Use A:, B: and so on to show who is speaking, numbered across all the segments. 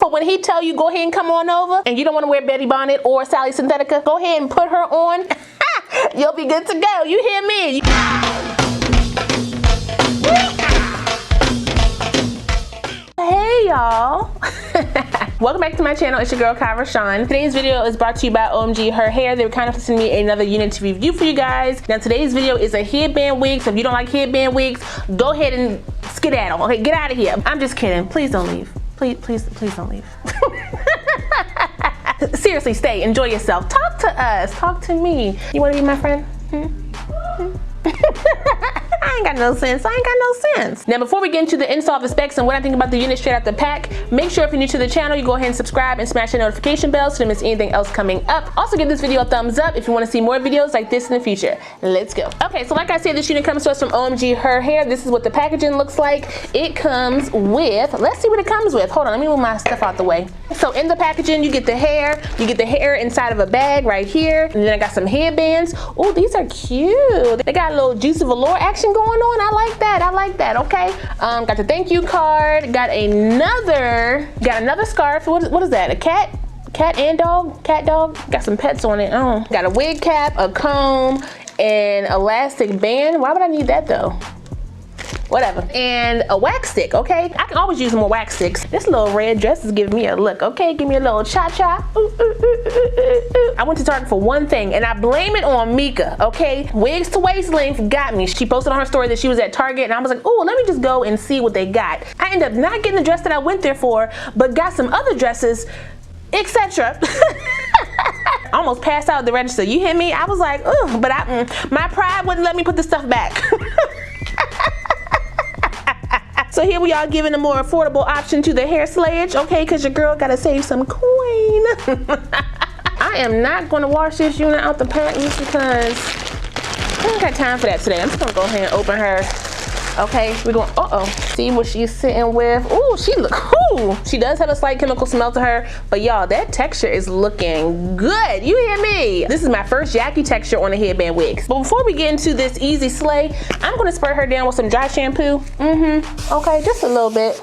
A: But when he tell you go ahead and come on over and you don't want to wear Betty Bonnet or Sally Synthetica, go ahead and put her on. You'll be good to go. You hear me? Hey y'all. Welcome back to my channel. It's your girl Kie Rashon. Today's video is brought to you by OmgHerHair. They were kind of sending me another unit to review for you guys. Now today's video is a headband wig, so if you don't like headband wigs, go ahead and skedaddle. Okay, get out of here. I'm just kidding. Please don't leave. Please don't leave. Seriously, stay. Enjoy yourself. Talk to us. Talk to me. You want to be my friend? I ain't got no sense. Now before we get into the install of the specs and what I think about the unit straight out the pack, make sure if you're new to the channel, you go ahead and subscribe and smash the notification bell so you don't miss anything else coming up. Also give this video a thumbs up if you want to see more videos like this in the future. Let's go. Okay, so like I said, this unit comes to us from OmgHerHair. This is what the packaging looks like. It comes with, let's see what it comes with. Hold on, let me move my stuff out the way. So in the packaging, you get the hair. You get the hair inside of a bag right here. And then I got some headbands. Oh, these are cute. They got a little juicy velour action going on. I like that, okay. Got the thank you card, got another scarf. What is that, a cat and dog? Cat dog? Got some pets on it. Got a wig cap, a comb, and elastic band. Why would I need that though? Whatever. And a wax stick, okay? I can always use more wax sticks. This little red dress is giving me a look, okay? Give me a little cha-cha. I went to Target for one thing, and I blame it on Mika, okay? Wigs to waist length got me. She posted on her story that she was at Target, and I was like, oh, let me just go and see what they got. I ended up not getting the dress that I went there for, but got some other dresses, etc. I almost passed out at the register. You hear me? I was like, ugh, but my pride wouldn't let me put the stuff back. So here we are giving a more affordable option to the hair slayage, okay, because your girl gotta save some coin. I am not gonna wash this unit out the pack just because I don't got time for that today. I'm just gonna go ahead and open her. Okay, we're going, see what she's sitting with. Oh, she look cool. She does have a slight chemical smell to her, but y'all, that texture is looking good. You hear me? This is my first Yaki texture on the headband wigs. But before we get into this easy slay, I'm gonna spray her down with some dry shampoo. Okay, just a little bit.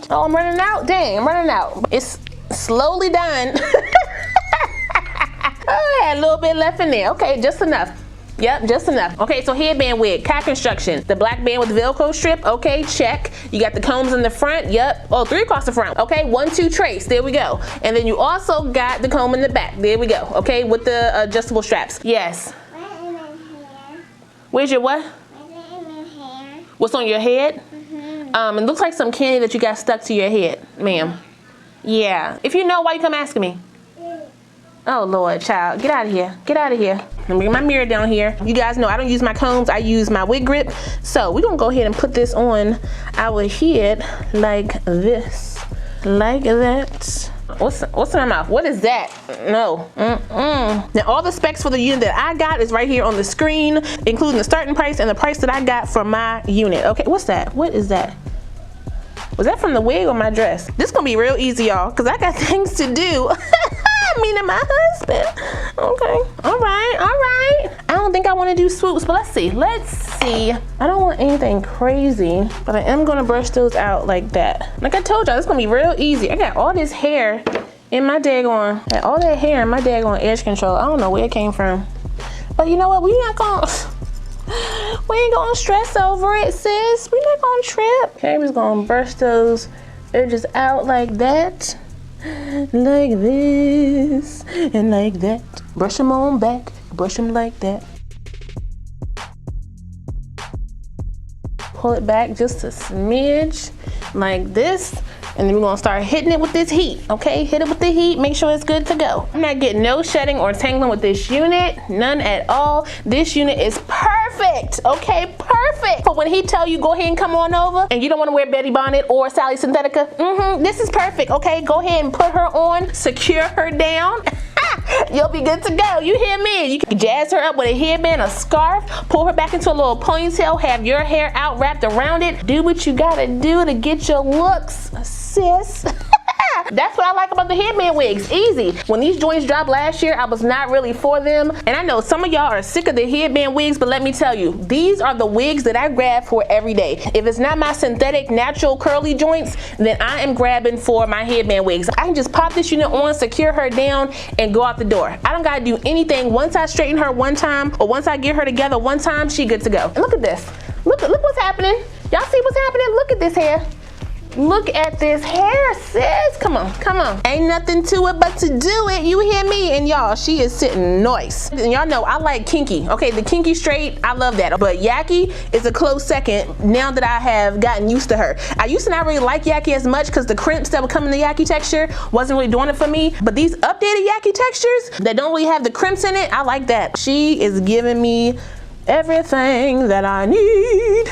A: Oh, I'm running out. Dang, I'm running out. It's slowly done. Oh, I had a little bit left in there. Okay, just enough. Yep, just enough. Okay, so headband wig, cat construction. The black band with Velcro strip, okay, check. You got the combs in the front, yep. Oh, 3 across the front, okay, 1, 2 trace, there we go. And then you also got the comb in the back, there we go, okay, with the adjustable straps. Yes. Where's your what? What's on your head? It looks like some candy that you got stuck to your head, ma'am. Yeah, if you know, why you come asking me? Oh Lord, child, get out of here. Get out of here. Let me bring my mirror down here. You guys know I don't use my combs, I use my wig grip. So we're gonna go ahead and put this on our head like this. Like that. What's in my mouth? What is that? No. Now all the specs for the unit that I got is right here on the screen, including the starting price and the price that I got for my unit. Okay, what's that? What is that? Was that from the wig or my dress? This is gonna be real easy, y'all, because I got things to do. Me and my husband. Okay. All right. I don't think I want to do swoops, but let's see. I don't want anything crazy, but I am going to brush those out like that. Like I told y'all, it's going to be real easy. I got all this hair in my daggone, edge control. I don't know where it came from. But you know what? We ain't going to stress over it, sis. We're not going to trip. Okay, I'm just going to brush those edges out like that. Like this and like that. Brush them on back, brush them like that. Pull it back just a smidge like this, and then we're gonna start hitting it with this heat, okay? Hit it with the heat, make sure it's good to go. I'm not getting no shedding or tangling with this unit, none at all. This unit is perfect, okay? Perfect. But when he tell you go ahead and come on over and you don't want to wear Betty Bonnet or Sally Synthetica, this is perfect, okay? Go ahead and put her on, secure her down. You'll be good to go. You hear me? You can jazz her up with a headband, a scarf, pull her back into a little ponytail, have your hair out wrapped around it. Do what you gotta do to get your looks, sis. That's what I like about the headband wigs. Easy. When these joints dropped last year, I was not really for them. And I know some of y'all are sick of the headband wigs, but let me tell you, these are the wigs that I grab for every day. If it's not my synthetic, natural, curly joints, then I am grabbing for my headband wigs. I can just pop this unit on, secure her down, and go out the door. I don't gotta do anything. Once I straighten her one time, or once I get her together one time, she good to go. And look at this. Look what's happening. Y'all see what's happening? Look at this hair. Look at this hair, sis. Come on, come on. Ain't nothing to it but to do it. You hear me? And y'all, she is sitting nice. And y'all know I like kinky. Okay, the kinky straight, I love that. But Yaki is a close second now that I have gotten used to her. I used to not really like Yaki as much because the crimps that would come in the Yaki texture wasn't really doing it for me. But these updated Yaki textures that don't really have the crimps in it, I like that. She is giving me everything that I need.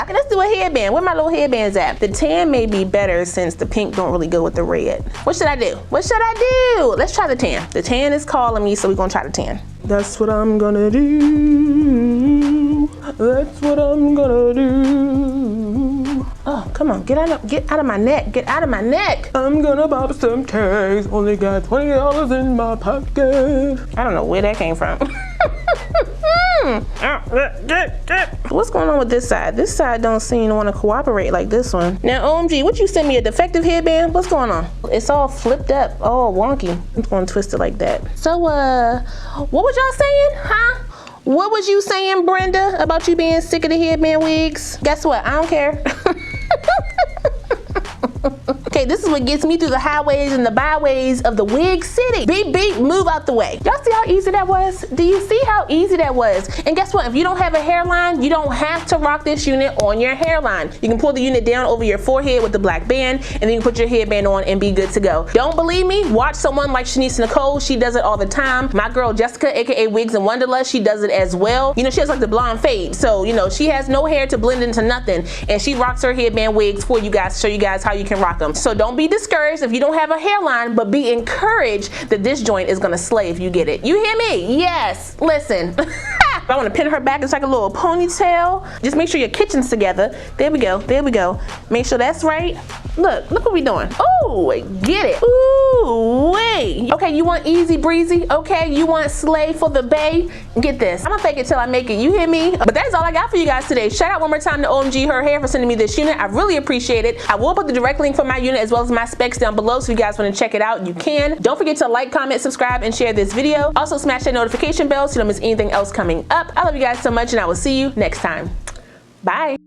A: Let's do a headband. Where my little headbands at? The tan may be better since the pink don't really go with the red. What should I do? What should I do? Let's try the tan. The tan is calling me, so we're gonna try the tan. That's what I'm gonna do. That's what I'm gonna do. Oh, come on, get out of my neck. Get out of my neck. I'm gonna pop some tags. Only got $20 in my pocket. I don't know where that came from. What's going on with this side? This side don't seem to want to cooperate like this one. Now, OMG, what you sent me, a defective headband? What's going on? It's all flipped up, all wonky. I'm going to twist it like that. So, what was y'all saying, huh? What was you saying, Brenda, about you being sick of the headband wigs? Guess what? I don't care. Okay, this is what gets me through the highways and the byways of the wig city. Beep, beep, move out the way. Y'all see how easy that was? Do you see how easy that was? And guess what? If you don't have a hairline, you don't have to rock this unit on your hairline. You can pull the unit down over your forehead with the black band, and then you can put your headband on and be good to go. Don't believe me? Watch someone like Shanice Nicole. She does it all the time. My girl Jessica, aka Wigs and Wonderlust, she does it as well. You know, she has like the blonde fade. So, you know, she has no hair to blend into nothing, and she rocks her headband wigs for you guys to show you guys how you can rock them. So don't be discouraged if you don't have a hairline, but be encouraged that this joint is gonna slay if you get it. You hear me? Yes. Listen. I want to pin her back. It's like a little ponytail. Just make sure your kitchen's together. There we go. There we go. Make sure that's right. Look what we doing. Oh, get it. Ooh, wait. Okay, you want easy breezy? Okay, you want slay for the bay? Get this. I'm gonna fake it till I make it. You hear me? But that's all I got for you guys today. Shout out one more time to OmgHerHair for sending me this unit. I really appreciate it. I will put the direct link for my unit as well as my specs down below, so if you guys want to check it out, you can. Don't forget to like, comment, subscribe, and share this video. Also, smash that notification bell so you don't miss anything else coming up. I love you guys so much, and I will see you next time. Bye.